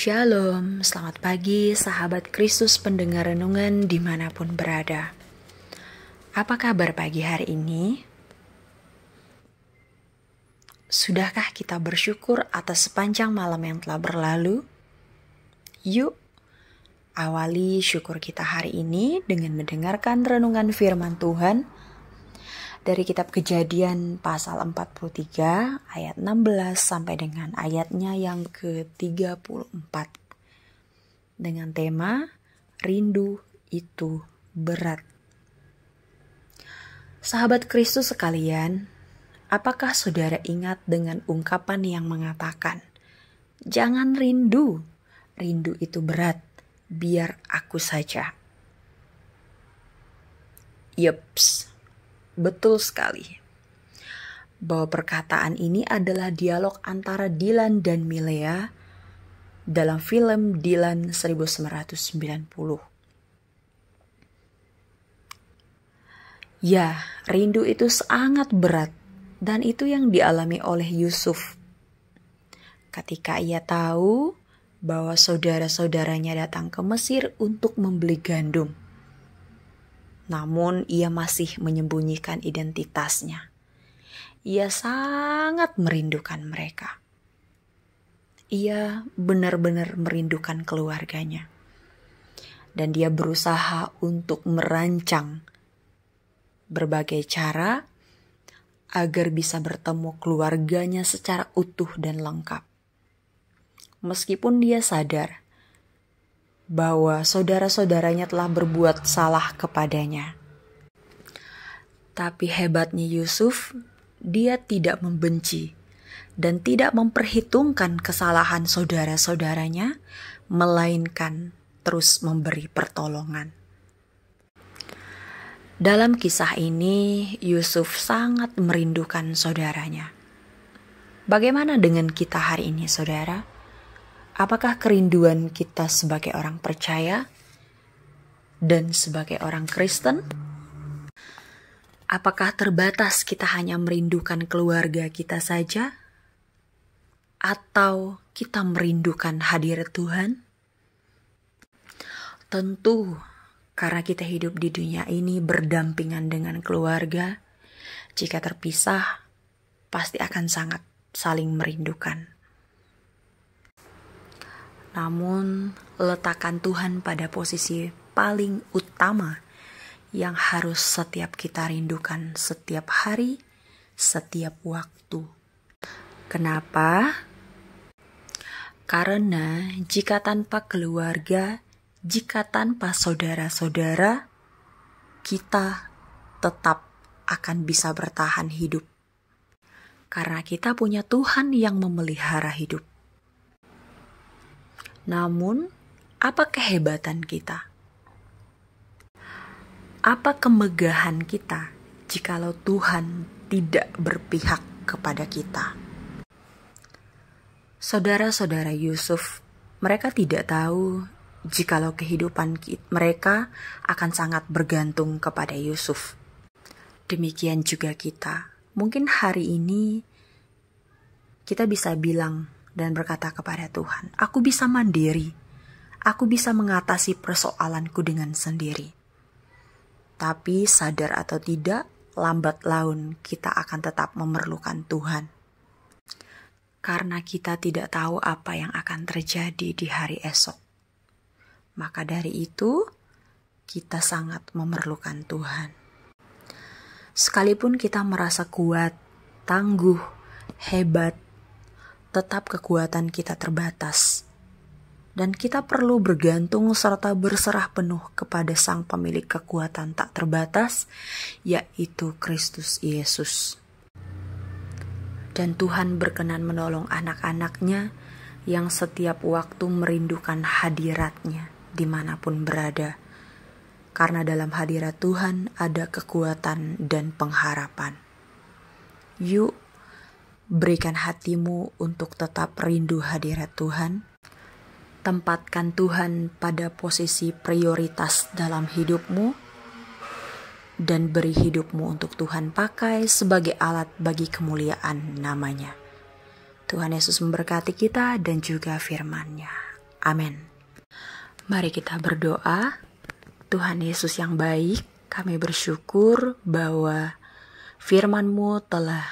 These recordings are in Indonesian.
Shalom, selamat pagi sahabat Kristus pendengar renungan dimanapun berada. Apa kabar pagi hari ini? Sudahkah kita bersyukur atas sepanjang malam yang telah berlalu? Yuk, awali syukur kita hari ini dengan mendengarkan renungan firman Tuhan dari kitab Kejadian pasal 43 ayat 16 sampai dengan ayatnya yang ke-34 dengan tema Rindu itu berat. Sahabat Kristus sekalian, apakah saudara ingat dengan ungkapan yang mengatakan, "Jangan rindu, rindu itu berat, biar aku saja." Yeps. Betul sekali bahwa perkataan ini adalah dialog antara Dylan dan Milea dalam film Dylan 1990. Ya, rindu itu sangat berat dan itu yang dialami oleh Yusuf. Ketika ia tahu bahwa saudara-saudaranya datang ke Mesir untuk membeli gandum. Namun ia masih menyembunyikan identitasnya. Ia sangat merindukan mereka. Ia benar-benar merindukan keluarganya. Dan dia berusaha untuk merancang berbagai cara agar bisa bertemu keluarganya secara utuh dan lengkap. Meskipun dia sadar bahwa saudara-saudaranya telah berbuat salah kepadanya. Tapi hebatnya Yusuf, dia tidak membenci dan tidak memperhitungkan kesalahan saudara-saudaranya, melainkan terus memberi pertolongan. Dalam kisah ini, Yusuf sangat merindukan saudaranya. Bagaimana dengan kita hari ini, saudara? Apakah kerinduan kita sebagai orang percaya dan sebagai orang Kristen? Apakah terbatas kita hanya merindukan keluarga kita saja? Atau kita merindukan hadirat Tuhan? Tentu, karena kita hidup di dunia ini berdampingan dengan keluarga, jika terpisah, pasti akan sangat saling merindukan. Namun, letakkan Tuhan pada posisi paling utama yang harus setiap kita rindukan setiap hari, setiap waktu. Kenapa? Karena jika tanpa keluarga, jika tanpa saudara-saudara, kita tetap akan bisa bertahan hidup. Karena kita punya Tuhan yang memelihara hidup. Namun, apa kehebatan kita? Apa kemegahan kita jikalau Tuhan tidak berpihak kepada kita? Saudara-saudara Yusuf, mereka tidak tahu jikalau kehidupan mereka akan sangat bergantung kepada Yusuf. Demikian juga kita. Mungkin hari ini kita bisa bilang dan berkata kepada Tuhan, "Aku bisa mandiri, aku bisa mengatasi persoalanku dengan sendiri." Tapi sadar atau tidak, lambat laun kita akan tetap memerlukan Tuhan. Karena kita tidak tahu apa yang akan terjadi di hari esok. Maka dari itu, kita sangat memerlukan Tuhan. Sekalipun kita merasa kuat, tangguh, hebat, tetap kekuatan kita terbatas. Dan kita perlu bergantung serta berserah penuh kepada Sang Pemilik kekuatan tak terbatas, yaitu Kristus Yesus. Dan Tuhan berkenan menolong anak-anaknya yang setiap waktu merindukan hadirat-Nya dimanapun berada. Karena dalam hadirat Tuhan ada kekuatan dan pengharapan. Yuk, berikan hatimu untuk tetap rindu hadirat Tuhan. Tempatkan Tuhan pada posisi prioritas dalam hidupmu. Dan beri hidupmu untuk Tuhan pakai sebagai alat bagi kemuliaan namanya. Tuhan Yesus memberkati kita dan juga firman-Nya. Amin. Mari kita berdoa. Tuhan Yesus yang baik, kami bersyukur bahwa firman-Mu telah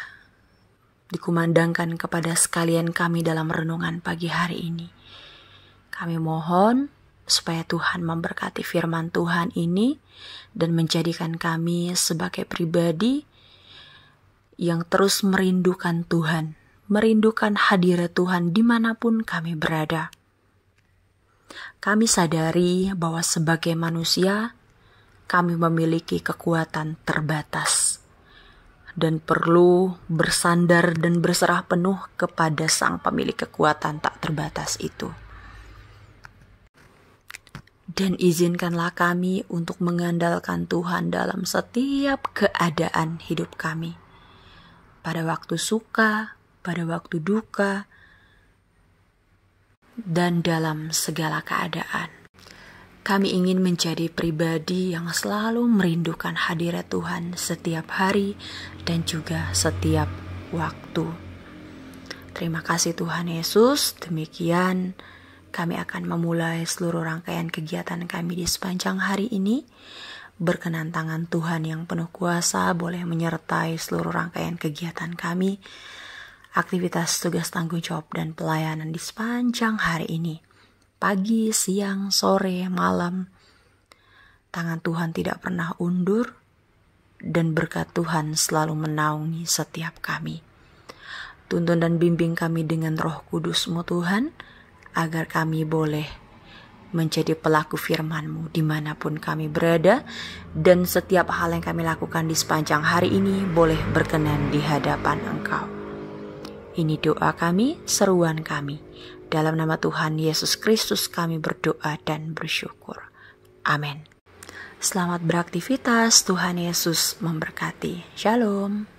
dikumandangkan kepada sekalian kami dalam renungan pagi hari ini. Kami mohon supaya Tuhan memberkati firman Tuhan ini dan menjadikan kami sebagai pribadi yang terus merindukan Tuhan, merindukan hadirat Tuhan dimanapun kami berada. Kami sadari bahwa sebagai manusia, kami memiliki kekuatan terbatas dan perlu bersandar dan berserah penuh kepada Sang Pemilik kekuatan tak terbatas itu. Dan izinkanlah kami untuk mengandalkan Tuhan dalam setiap keadaan hidup kami. Pada waktu suka, pada waktu duka, dan dalam segala keadaan. Kami ingin menjadi pribadi yang selalu merindukan hadirat Tuhan setiap hari dan juga setiap waktu. Terima kasih Tuhan Yesus. Demikian kami akan memulai seluruh rangkaian kegiatan kami di sepanjang hari ini. Berkenan tangan Tuhan yang penuh kuasa boleh menyertai seluruh rangkaian kegiatan kami, aktivitas, tugas, tanggung jawab, dan pelayanan di sepanjang hari ini. Pagi, siang, sore, malam. Tangan Tuhan tidak pernah undur dan berkat Tuhan selalu menaungi setiap kami. Tuntun dan bimbing kami dengan Roh Kudus-Mu Tuhan, agar kami boleh menjadi pelaku firman-Mu dimanapun kami berada, dan setiap hal yang kami lakukan di sepanjang hari ini boleh berkenan di hadapan Engkau. Ini doa kami, seruan kami. Dalam nama Tuhan Yesus Kristus kami berdoa dan bersyukur. Amin. Selamat beraktivitas, Tuhan Yesus memberkati. Shalom.